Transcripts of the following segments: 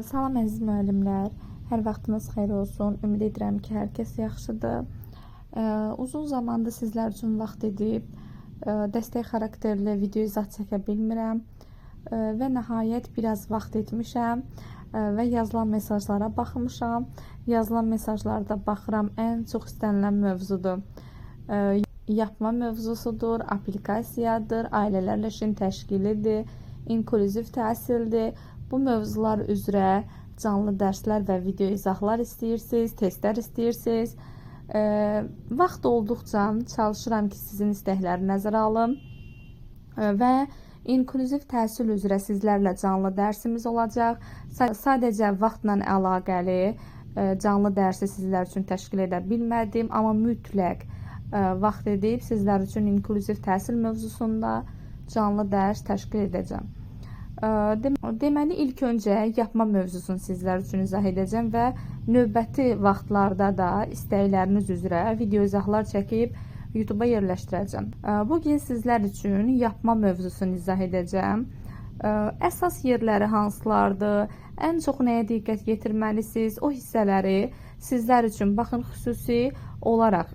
Salam əziz müəllimlər, hər vaxtınız xeyir olsun. Ümid edirəm ki, hər kəs yaxşıdır. Uzun zamandır sizlər üçün vaxt edib dəstək xarakterli video izah çəkə bilmirəm və nəhayət biraz vaxt etmişəm və yazılan mesajlara baxmışam. Yazılan mesajlarda baxıram, ən çox istənilən mövzudur. Yapma mövzusudur, aplikasiyadır, ailələrlə işin təşkilidir, inklüziv təhsildir. Bu mövzular üzrə canlı dərslər və video izahlar istəyirsiniz, testlər istəyirsiniz. Vaxt olduqca çalışıram ki, sizin istəkləri nəzərə alım və inklüziv təhsil üzrə sizlərlə canlı dərsimiz olacaq. Sadəcə vaxtla əlaqəli canlı dərsi sizlər üçün təşkil edə bilmədim, amma mütləq vaxt edib sizlər üçün inklüziv təhsil mövzusunda canlı dərs təşkil edəcəm. Deməli, ilk öncə yapma mövzusunu sizlər üçün izah edəcəm və növbəti vaxtlarda da istəkləriniz üzrə video izahlar çəkib YouTube-a yerləşdirəcəm. Bugün sizlər üçün yapma mövzusunu izah edəcəm. Əsas yerləri hansılardır, ən çox nəyə diqqət yetirməlisiniz, o hissələri sizlər üçün baxın xüsusi olaraq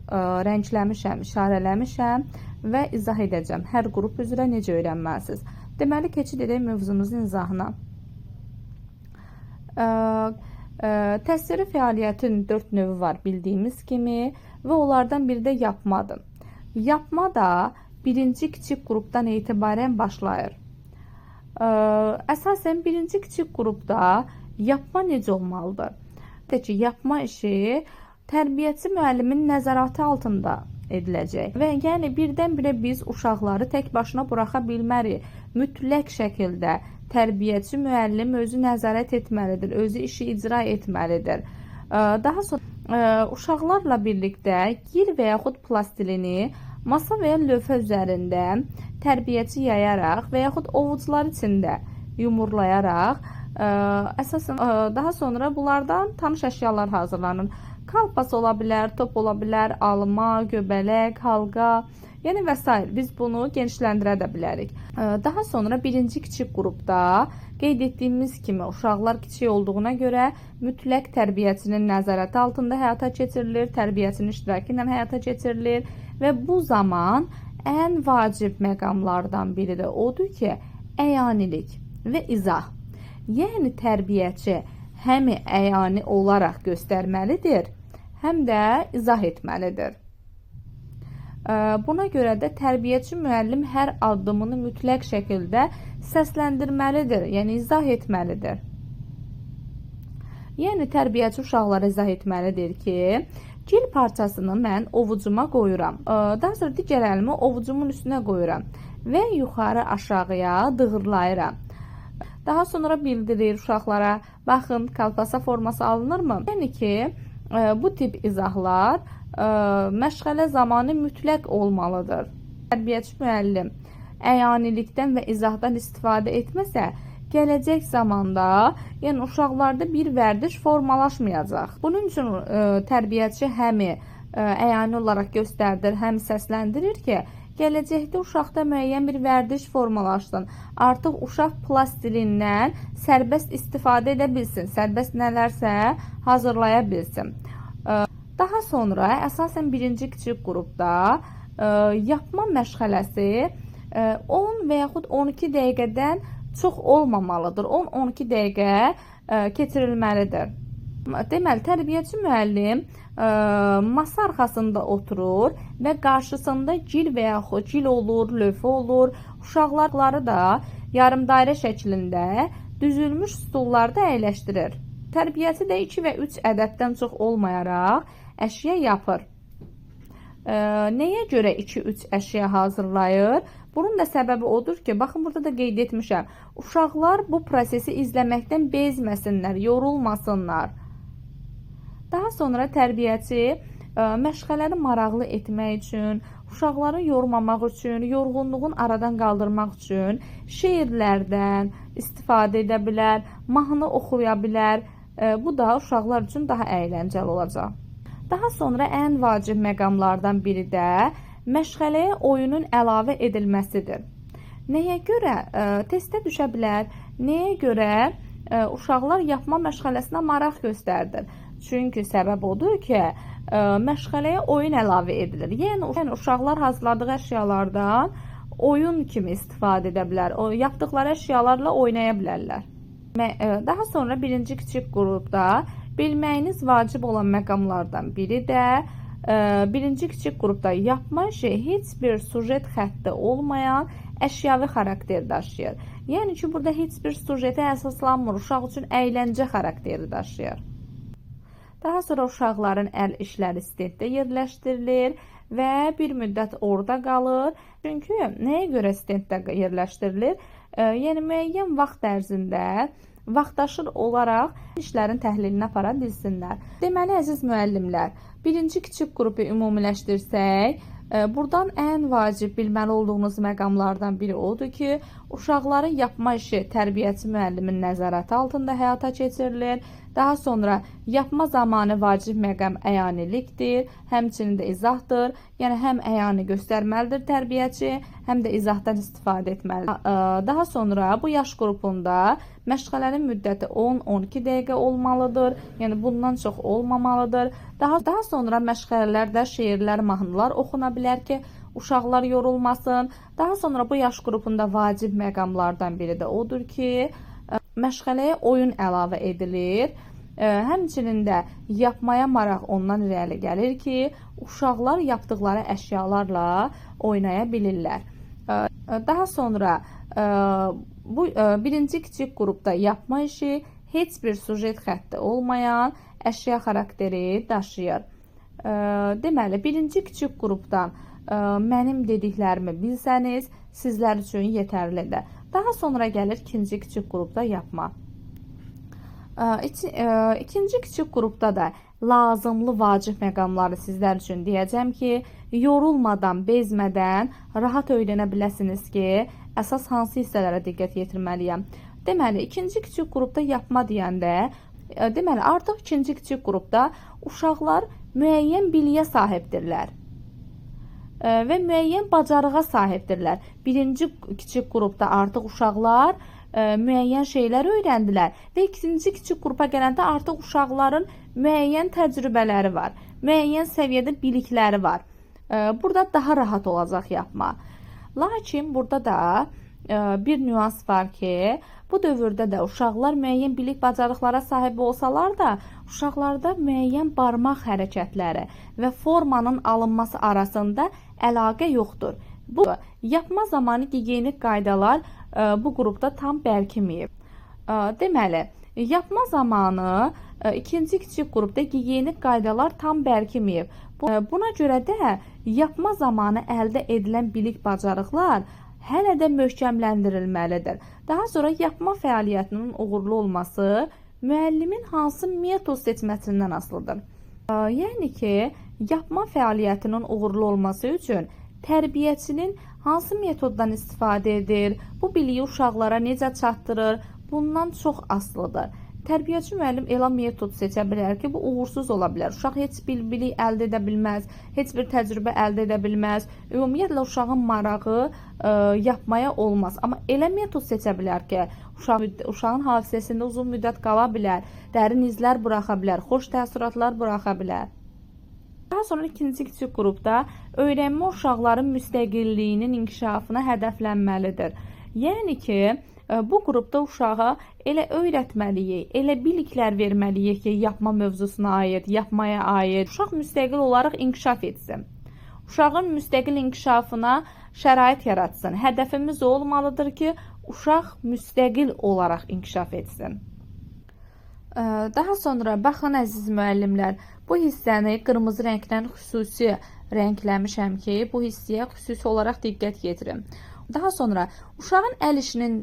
rəngləmişəm, işarələmişəm və izah edəcəm. Hər qrup üzrə necə öyrənməlisiniz. Deməli, keçid edək mövzumuzun izahına. Təsviri fəaliyyətin 4 növü var bildiyimiz kimi və onlardan biri də yapmadır. Yapma da birinci kiçik qrupdan etibarən başlayır. Əsasən birinci kiçik qrupda yapma necə olmalıdır? Yapma işi tərbiyəçi müəllimin nəzarəti altında ediləcək və yəni birdən-birə biz uşaqları tək başına buraxa bilmərik. Mütləq şəkildə tərbiyəçi müəllim özü nəzarət etməlidir, özü işi icra etməlidir. Daha sonra uşaqlarla birlikdə gil və yaxud plastilini masa və ya lövhə üzərində tərbiyəçi yayaraq və yaxud ovucular içində yumurlayaraq əsasən daha sonra bunlardan tanış əşyalar hazırlanır. Kalpas ola bilər, top ola bilər, alma, göbələk, halqa, yəni və s. Biz bunu genişləndirə də bilərik. Daha sonra birinci kiçik qrupda qeyd etdiyimiz kimi uşaqlar kiçik olduğuna görə mütləq tərbiyəçinin nəzarəti altında həyata keçirilir, tərbiyəçinin iştirakı ilə həyata keçirilir və bu zaman ən vacib məqamlardan biri də odur ki, əyanilik və izah. Yəni tərbiyəçi həm əyani olaraq göstərməlidir, həm də izah etməlidir. Buna görə də tərbiyəçi müəllim hər addımını mütləq şəkildə səsləndirməlidir, yəni izah etməlidir. Yəni tərbiyəçi uşaqlara izah etməlidir ki, gil parçasını mən ovucuma qoyuram. Daha sonra digər əlimi ovucumun üstünə qoyuram və yuxarı aşağıya dığırlayıram. Daha sonra bildirir uşaqlara, baxın, kalpasa forması alınırmı? Yəni ki, bu tip izahlar məşğələ zamanı mütləq olmalıdır. Tərbiyəçi müəllim əyanilikdən və izahdan istifadə etməsə, gələcək zamanda yəni uşaqlarda bir vərdiş formalaşmayacaq. Bunun üçün tərbiyəçi həm əyani olaraq göstərdir, həm səsləndirir ki, gələcəkdə uşaqda müəyyən bir vərdiş formalaşsın. Artıq uşaq plastilindən sərbəst istifadə edə bilsin, sərbəst nələrsə hazırlaya bilsin. Daha sonra əsasən birinci kiçik qrupda yapma məşğələsi 10 və yaxud 12 dəqiqədən çox olmamalıdır. 10-12 dəqiqə keçirilməlidir. Deməli, tərbiyəçi müəllim masa arxasında oturur və qarşısında gil və yaxud gil olur, lövhə olur. Uşaqları da yarımdairə şəklində düzülmüş stullarda əyləşdirir. Tərbiyəçi də 2 və 3 ədəddən çox olmayaraq əşya yapır. Nəyə görə 2-3 əşya hazırlayır? Bunun da səbəbi odur ki, baxın burada da qeyd etmişəm. Uşaqlar bu prosesi izləməkdən bezməsinlər, yorulmasınlar. Daha sonra tərbiyəçi məşğələni maraqlı etmək üçün, uşaqları yormamaq üçün, yorğunluğun aradan qaldırmaq üçün şeirlərdən istifadə edə bilər, mahnı oxuya bilər. Bu da uşaqlar üçün daha əyləncəli olacaq. Daha sonra ən vacib məqamlardan biri də məşğələyə oyunun əlavə edilməsidir. Nəyə görə testə düşə bilər? Nəyə görə uşaqlar yapma məşğələsinə maraq göstərdir. Çünki səbəb odur ki, məşğələyə oyun əlavə edilir. Yəni uşaqlar hazırladığı əşyalardan oyun kimi istifadə edə bilər. O yapdıqları əşyalarla oynaya bilərlər. Daha sonra birinci kiçik qrupda bilməyiniz vacib olan məqamlardan biri də birinci kiçik qrupda yapma işi heç bir sujet xətti olmayan əşyavi xarakter daşıyır. Yəni ki, burada heç bir sujetə əsaslanmır, uşaq üçün əyləncə xarakteri daşıyır. Daha sonra uşaqların əl işləri stenddə yerləşdirilir və bir müddət orada qalır. Çünki nəyə görə stenddə yerləşdirilir? Yəni müəyyən vaxt ərzində vaxtaşır olaraq işlərin təhlilini apara bilsinlər. Deməli, əziz müəllimlər, birinci kiçik qrupu ümumiləşdirsək, buradan ən vacib bilməli olduğunuz məqamlardan biri odur ki, uşaqların yapma işi tərbiyəçi müəllimin nəzarəti altında həyata keçirilir. Daha sonra yapma zamanı vacib məqam əyanilikdir, həmçinin də izahdır. Yəni həm əyani göstərməlidir tərbiyəçi, həm də izahdan istifadə etməlidir. Daha sonra bu yaş qrupunda məşğələnin müddəti 10-12 dəqiqə olmalıdır. Yəni bundan çox olmamalıdır. Daha sonra məşğələlərdə şeirlər, mahnılar oxuna bilər ki, uşaqlar yorulmasın. Daha sonra bu yaş qrupunda vacib məqamlardan biri də odur ki, məşğələyə oyun əlavə edilir. Həmçinin də yapmaya maraq ondan irəli gəlir ki, uşaqlar yapdıqları əşyalarla oynaya bilirlər. Daha sonra bu birinci kiçik qrupda yapma işi heç bir sujet xətti olmayan əşya xarakteri daşıyır. Deməli, birinci kiçik qrupdan mənim dediklərimi bilsəniz, sizlər üçün yetərlidir. Daha sonra gəlir ikinci kiçik qrupda yapma. İkinci kiçik qrupda da lazımlı vacib məqamları sizlər üçün deyəcəm ki, yorulmadan, bezmədən rahat öyrənə biləsiniz ki, əsas hansı hissələrə diqqət yetirməliyəm. Deməli, ikinci kiçik qrupda yapma deyəndə, deməli, artıq ikinci kiçik qrupda uşaqlar müəyyən biliyə sahibdirlər və müəyyən bacarığa sahibdirlər. Birinci kiçik qrupda artıq uşaqlar müəyyən şeylər öyrəndilər və ikinci kiçik qrupa gələndə artıq uşaqların müəyyən təcrübələri var, müəyyən səviyyədə bilikləri var. Burada daha rahat olacaq yapma. Lakin burada da bir nüans var ki, bu dövrdə də uşaqlar müəyyən bilik bacarıqlara sahib olsalar da, uşaqlarda müəyyən barmaq hərəkətləri və formanın alınması arasında əlaqə yoxdur. Bu yapma zamanı gigiyenik qaydalar bu qrupda tam bərkiməyib. Deməli, yapma zamanı ikinci kiçik qrupda gigiyenik qaydalar tam bərkiməyib. Buna görə də yapma zamanı əldə edilən bilik bacarıqlar hələ də möhkəmləndirilməlidir. Daha sonra yapma fəaliyyətinin uğurlu olması müəllimin hansı metod seçməsindən asılıdır. Yəni ki, yapma fəaliyyətinin uğurlu olması üçün tərbiyəçinin hansı metoddan istifadə edir, bu biliyi uşaqlara necə çatdırır, bundan çox asılıdır. Tərbiyəçi müəllim elə metod seçə bilər ki, bu uğursuz ola bilər. Uşaq heç bir bilik əldə edə bilməz, heç bir təcrübə əldə edə bilməz. Ümumiyyətlə, uşağın marağı yapmaya olmaz. Amma elə metod seçə bilər ki, uşağın hafizəsində uzun müddət qala bilər, dərin izlər buraxa bilər, xoş təəssüratlar buraxa bilər. Daha sonra ikinci kiçik qrupda öyrənmə uşaqların müstəqilliyinin inkişafına hədəflənməlidir. Yəni ki, bu qrupda uşağa elə öyrətməliyik, elə biliklər verməliyik ki, yapma mövzusuna aid, yapmaya aid. Uşaq müstəqil olaraq inkişaf etsin. Uşağın müstəqil inkişafına şərait yaratsın. Hədəfimiz olmalıdır ki, uşaq müstəqil olaraq inkişaf etsin. Daha sonra baxın əziz müəllimlər, bu hissəni qırmızı rəngdən xüsusi rəngləmişəm ki, bu hissəyə xüsusi olaraq diqqət yetirin. Daha sonra uşağın əl işinin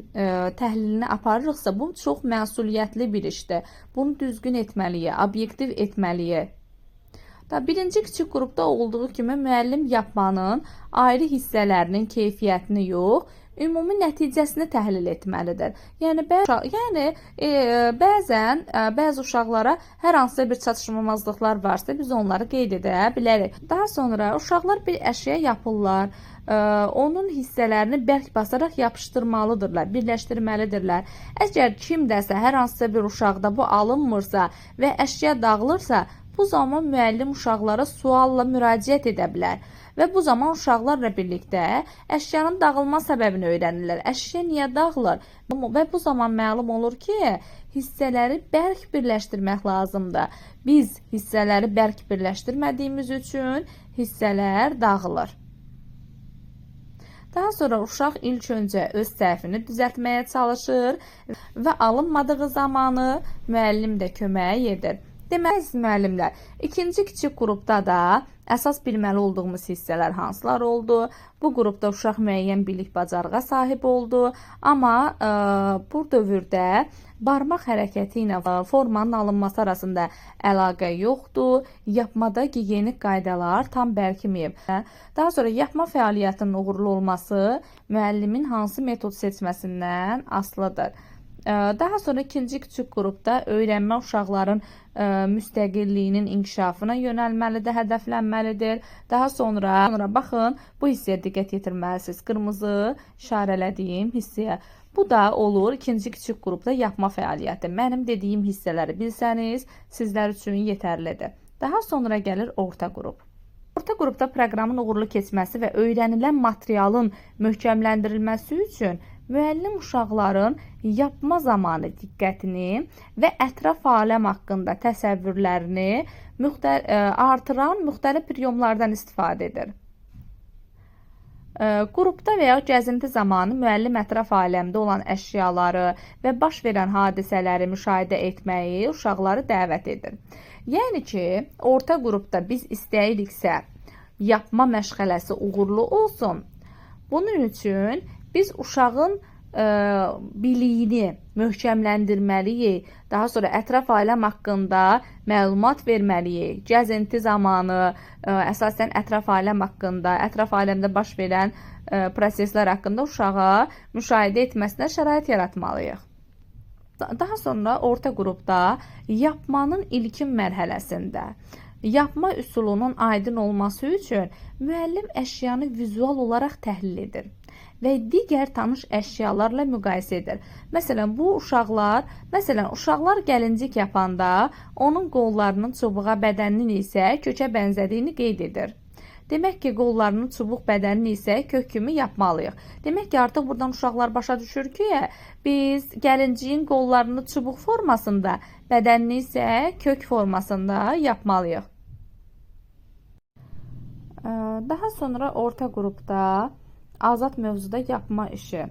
təhlilini aparırıqsa, bu çox məsuliyyətli bir işdir. Bunu düzgün etməliyik, obyektiv etməliyik. Birinci kiçik qrupda olduğu kimi müəllim yapmanın ayrı hissələrinin keyfiyyətini yox, ümumi nəticəsini təhlil etməlidir. Yəni bəzən bəzi uşaqlara hər hansısa bir çatışmamazlıqlar varsa biz onları qeyd edə bilərik. Daha sonra uşaqlar bir əşya yapırlar. Onun hissələrini bərk basaraq yapışdırmalıdırlar, birləşdirməlidirlər. Əgər kimdəsə hər hansısa bir uşaqda bu alınmırsa və əşya dağılırsa, bu zaman müəllim uşaqlara sualla müraciət edə bilər. Və bu zaman uşaqlarla birlikdə əşyanın dağılma səbəbini öyrənirlər. Əşya niyə dağılır? Və bu zaman məlum olur ki, hissələri bərk birləşdirmək lazımdır. Biz hissələri bərk birləşdirmədiyimiz üçün hissələr dağılır. Daha sonra uşaq ilk öncə öz səhvini düzəltməyə çalışır və alınmadığı zamanı müəllim də kömək edir. Deməli, müəllimlər, ikinci kiçik qrupda da əsas bilməli olduğumuz hissələr hansılar oldu? Bu qrupda uşaq müəyyən bilik bacarığa sahib oldu, amma bu dövrdə barmaq hərəkəti ilə formanın alınması arasında əlaqə yoxdur. Yapmada gigiyenik qaydalar tam bərkiməyib. Daha sonra yapma fəaliyyətinin uğurlu olması müəllimin hansı metod seçməsindən asılıdır. Daha sonra ikinci kiçik qrupda öyrənmə uşaqların müstəqilliyinin inkişafına yönəlməlidir, hədəflənməlidir. Daha sonra baxın, bu hissəyə diqqət yetirməlisiniz. Qırmızı işarələdiyim hissəyə. Bu da olur ikinci kiçik qrupda yapma fəaliyyəti. Mənim dediyim hissələri bilsəniz, sizlər üçün yetərlidir. Daha sonra gəlir orta qrup. Orta qrupda proqramın uğurlu keçməsi və öyrənilən materialın möhkəmləndirilməsi üçün müəllim uşaqların yapma zamanı diqqətini və ətraf aləm haqqında təsəvvürlərini artıran müxtəlif priomlardan istifadə edir. Qrupda və ya gəzinti zamanı müəllim ətraf aləmdə olan əşyaları və baş verən hadisələri müşahidə etməyi uşaqları dəvət edir. Yəni ki, orta qrupda biz istəyiriksə yapma məşğələsi uğurlu olsun. Bunun üçün biz uşağın biliyini möhkəmləndirməliyik. Daha sonra ətraf aləm haqqında məlumat verməliyik. Gəzinti zamanı əsasən ətraf aləm haqqında, ətraf aləmdə baş verən proseslər haqqında uşağa müşahidə etməsinə şərait yaratmalıyıq. Daha sonra orta qrupda yapmanın ilkin mərhələsində yapma üsulunun aydın olması üçün müəllim əşyanı vizual olaraq təhlil edir və digər tanış əşyalarla müqayisə edir. Məsələn, uşaqlar gəlincik yapanda onun qollarının çubuğa, bədəninin isə kökə bənzədiyini qeyd edir. Demək ki, qollarının çubuq, bədənini isə kök kimi yapmalıyıq. Demək ki, artıq buradan uşaqlar başa düşür ki, biz gəlinciyin qollarını çubuq formasında, bədənini isə kök formasında yapmalıyıq. Daha sonra orta qrupda azad mövzuda yapma işi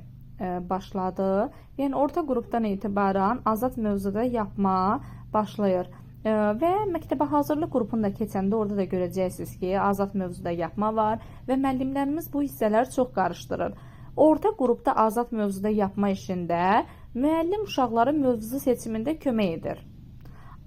başladı. Yəni, orta qrupdan etibarən azad mövzuda yapma başlayır. Və məktəbə hazırlıq qrupunda keçəndə orada da görəcəksiniz ki, azad mövzuda yapma var və müəllimlərimiz bu hissələri çox qarışdırır. Orta qrupda azad mövzuda yapma işində müəllim uşaqlara mövzu seçimində kömək edir.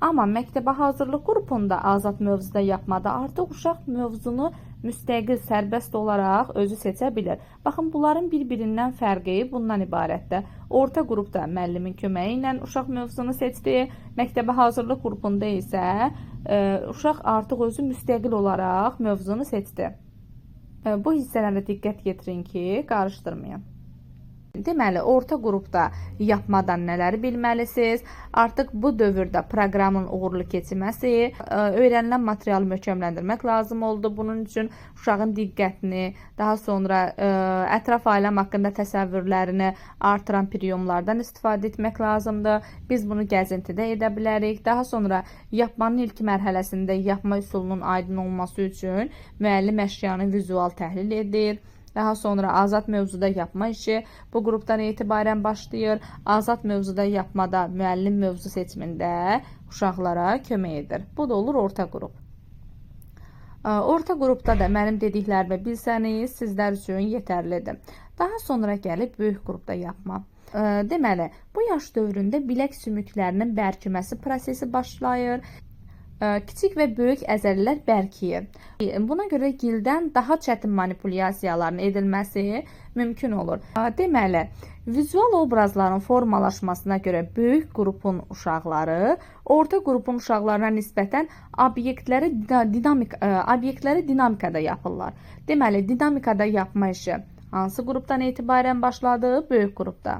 Amma məktəbə hazırlıq qrupunda azad mövzuda yapmada artıq uşaq mövzunu müstəqil, sərbəst olaraq özü seçə bilir. Baxın, bunların bir-birindən fərqi bundan ibarətdir. Orta qrupda müəllimin köməyi ilə uşaq mövzunu seçdi. Məktəbə hazırlıq qrupunda isə uşaq artıq özü müstəqil olaraq mövzunu seçdi. Bu hissələrə diqqət yetirin ki, qarışdırmayın. Deməli, orta qrupda yapmadan nələri bilməlisiniz? Artıq bu dövrdə proqramın uğurlu keçməsi, öyrənilən materialı möhkəmləndirmək lazım oldu. Bunun üçün uşağın diqqətini, daha sonra ətraf aləm haqqında təsəvvürlərini artıran priomlardan istifadə etmək lazımdır. Biz bunu gəzintidə edə bilərik. Daha sonra yapmanın ilk mərhələsində yapma üsulunun aydın olması üçün müəllim əşyanı vizual təhlil edir. Daha sonra azad mövzuda yapma işi bu qrupdan etibarən başlayır. Azad mövzuda yapmada müəllim mövzu seçimində uşaqlara kömək edir. Bu da olur orta qrup. Orta qrupda da mənim dediklərimi bilsəniz, sizlər üçün yetərlidir. Daha sonra gəlib böyük qrupda yapma. Deməli, bu yaş dövründə bilək sümüklərinin bərkiməsi prosesi başlayır. Kiçik və böyük əzəlilər bərkiyir. Buna görə gildən daha çətin manipulyasiyaların edilməsi mümkün olur. Deməli, vizual obrazların formalaşmasına görə böyük qrupun uşaqları orta qrupun uşaqlarına nisbətən obyektləri dinamikada yapırlar. Deməli, dinamikada yapma işi hansı qrupdan etibarən başladı? Böyük qrupda.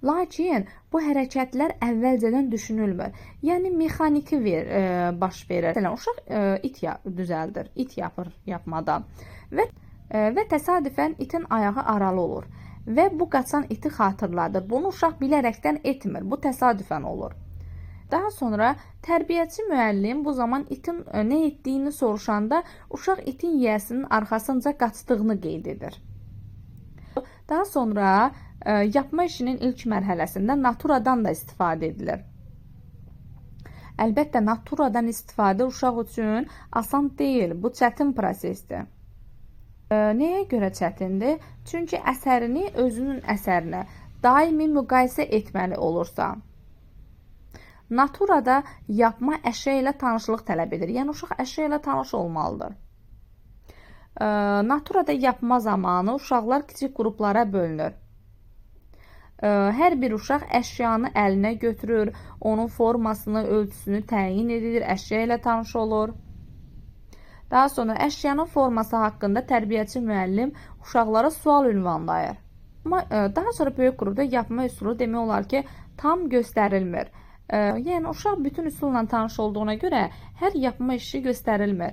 Lakin bu hərəkətlər əvvəlcədən düşünülmür. Yəni mexaniki baş verir. Məsələn, uşaq it düzəldir, it yapmada və təsadüfən itin ayağı aralı olur və bu qaçan iti xatırladır. Bunu uşaq bilərəkdən etmir. Bu təsadüfən olur. Daha sonra tərbiyəçi müəllim bu zaman itin nə etdiyini soruşanda uşaq itin yiyəsinin arxasınca qaçdığını qeyd edir. Daha sonra yapma işinin ilk mərhələsində naturadan da istifadə edilir. Əlbəttə, naturadan istifadə uşaq üçün asan deyil, bu çətin prosesdir. Nəyə görə çətindir? Çünki əsərini özünün əsərinə daimi müqayisə etməli olursa. Naturada yapma əşya ilə tanışlıq tələb edir. Yəni, uşaq əşya ilə tanış olmalıdır. Naturada yapma zamanı uşaqlar kiçik qruplara bölünür. Hər bir uşaq əşyanı əlinə götürür, onun formasını, ölçüsünü təyin edir, əşya ilə tanış olur. Daha sonra əşyanın forması haqqında tərbiyəçi müəllim uşaqlara sual ünvanlayır. Amma daha sonra böyük qrupda yapma üsulu demək olar ki, tam göstərilmir. Yəni, uşaq bütün üsulla tanış olduğuna görə hər yapma işi göstərilmir.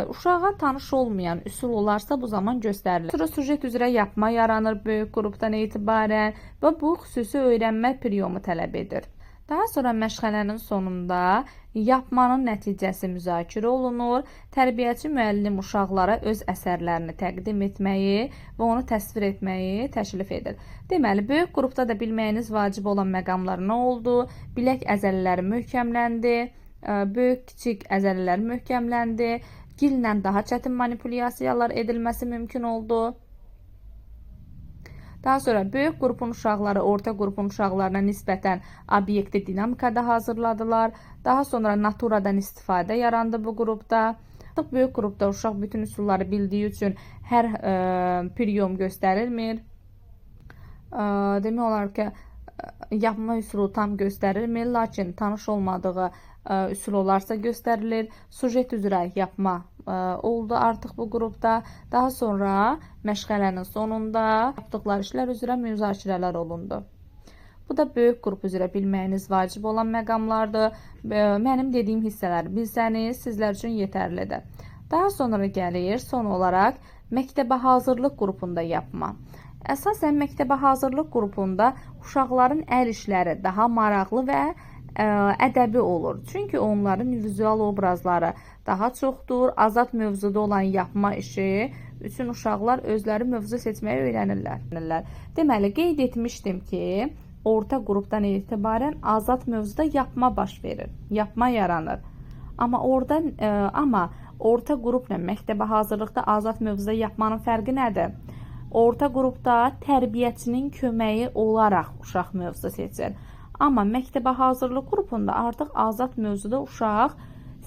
Uşağa tanış olmayan üsul olarsa bu zaman göstərilir. Sonra sujet üzrə yapma yaranır böyük qrupdan etibarən və bu xüsusi öyrənmə periodu tələb edir. Daha sonra məşğələnin sonunda yapmanın nəticəsi müzakirə olunur. Tərbiyəçi müəllim uşaqlara öz əsərlərini təqdim etməyi və onu təsvir etməyi təklif edir. Deməli, böyük qrupda da bilməyiniz vacib olan məqamlar nə oldu? Bilək əzələləri möhkəmləndi. Böyük-kiçik əzələlər möhkəmləndi, gillə daha çətin manipulyasiyalar edilməsi mümkün oldu. Daha sonra böyük qrupun uşaqları orta qrupun uşaqlarına nisbətən obyekti dinamikada hazırladılar. Daha sonra naturadan istifadə yarandı bu qrupda. Böyük qrupda uşaq bütün üsulları bildiyi üçün hər priyom göstərilmir. Demək olar ki, yapma üsulu tam göstərilmir, lakin tanış olmadığı üsul olarsa göstərilir. Sujet üzrə yapma oldu artıq bu qrupda. Daha sonra məşğələnin sonunda yapdıqları işlər üzrə müzakirələr olundu. Bu da böyük qrup üzrə bilməyiniz vacib olan məqamlardır. Mənim dediyim hissələr bilsəniz sizlər üçün yetərlidir. Daha sonra gəlir son olaraq məktəbə hazırlıq qrupunda yapma. Əsasən məktəbə hazırlıq qrupunda uşaqların əl işləri daha maraqlı və ədəbi olur. Çünki onların vizual obrazları daha çoxdur. Azad mövzuda olan yapma işi üçün uşaqlar özləri mövzu seçməyi öyrənirlər. Deməli, qeyd etmişdim ki, orta qrupdan etibarən azad mövzuda yapma baş verir. Yapma yaranır. Amma orta qrupla məktəbə hazırlıqda azad mövzuda yapmanın fərqi nədir? Orta qrupda tərbiyəçinin köməyi olaraq uşaq mövzu seçir. Amma məktəbə hazırlıq qrupunda artıq azad mövzuda uşaq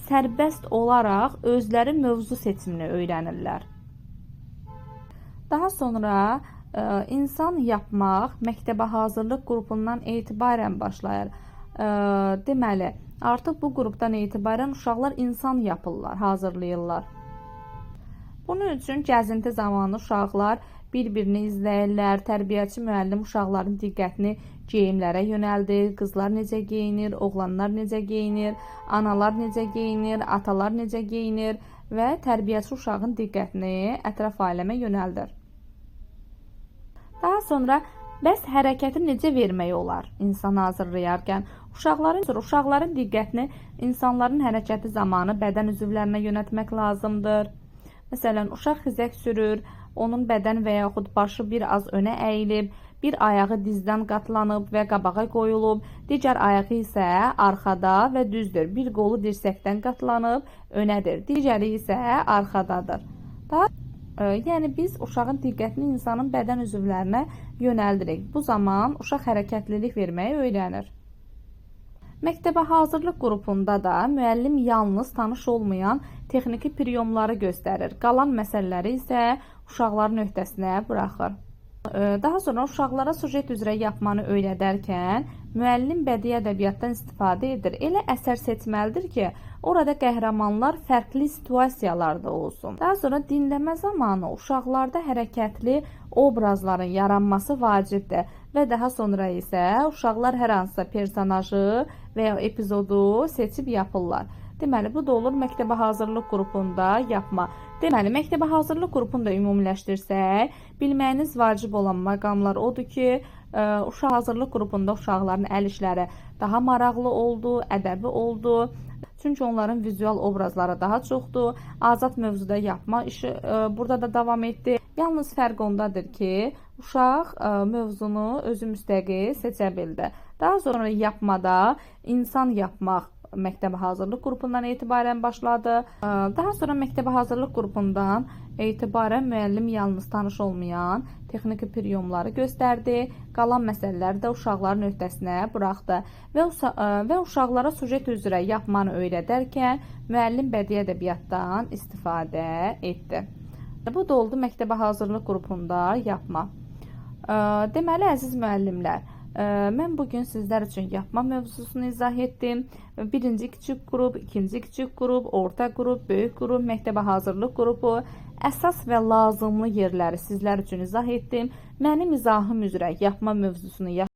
sərbəst olaraq özləri mövzu seçimini öyrənirlər. Daha sonra insan yapmaq məktəbə hazırlıq qrupundan etibarən başlayır. Deməli, artıq bu qrupdan etibarən uşaqlar insan yapırlar, hazırlayırlar. Bunun üçün gəzinti zamanı uşaqlar bir-birini izləyirlər. Tərbiyəçi müəllim uşaqların diqqətini geyimlərə yönəldir. Qızlar necə geyinir, oğlanlar necə geyinir, analar necə geyinir, atalar necə geyinir və tərbiyəçi uşağın diqqətini ətraf aləmə yönəldir. Daha sonra bəs hərəkəti necə vermək olar insanı hazırlayarkən? Uşaqların diqqətini insanların hərəkəti zamanı bədən üzvlərinə yönəltmək lazımdır. Məsələn, uşaq xizək sürür, onun bədən və yaxud başı bir az önə əyilib, bir ayağı dizdən qatlanıb və qabağa qoyulub, digər ayağı isə arxada və düzdür. Bir qolu dirsəkdən qatlanıb önədir, digəri isə arxadadır. Yəni biz uşağın diqqətini insanın bədən üzvlərinə yönəldirik. Bu zaman uşaq hərəkətlilik verməyi öyrənir. Məktəbə hazırlıq qrupunda da müəllim yalnız tanış olmayan texniki priyomları göstərir. Qalan məsələləri isə uşaqların öhdəsinə buraxır. Daha sonra uşaqlara sujet üzrə yapmanı öyrədərkən müəllim bədii ədəbiyyatdan istifadə edir. Elə əsər seçməlidir ki, orada qəhrəmanlar fərqli situasiyalarda olsun. Daha sonra dinləmə zamanı uşaqlarda hərəkətli obrazların yaranması vacibdir və daha sonra isə uşaqlar hər hansısa personajı və ya epizodu seçib yapırlar. Deməli, bu da olur məktəbə hazırlıq qrupunda yapma. Deməli, məktəbə hazırlıq qrupunu da ümumiləşdirsək, bilməyiniz vacib olan məqamlar odur ki, uşaq hazırlıq qrupunda uşaqların əl işləri daha maraqlı oldu, ədəbi oldu. Çünki onların vizual obrazları daha çoxdur. Azad mövzuda yapma işi burada da davam etdi. Yalnız fərq ondadır ki, uşaq mövzunu özü müstəqil seçə bildi. Daha sonra yapmada insan yapmaq məktəbə hazırlıq qrupundan etibarən başladı. Daha sonra məktəbə hazırlıq qrupundan etibarən müəllim yalnız tanış olmayan texniki priyomları göstərdi. Qalan məsələləri də uşaqların öhdəsinə buraxdı və uşaqlara sujet üzrə yapmanı öyrədərkən müəllim bədii ədəbiyyatdan istifadə etdi. Bu da oldu məktəbə hazırlıq qrupunda yapma. Deməli, əziz müəllimlər, mən bugün sizlər üçün yapma mövzusunu izah etdim. Birinci kiçik qrup, ikinci kiçik qrup, orta qrup, böyük qrup, məktəbə hazırlıq qrupu, əsas və lazımlı yerləri sizlər üçün izah etdim. Mənim izahım üzrə yapma mövzusunu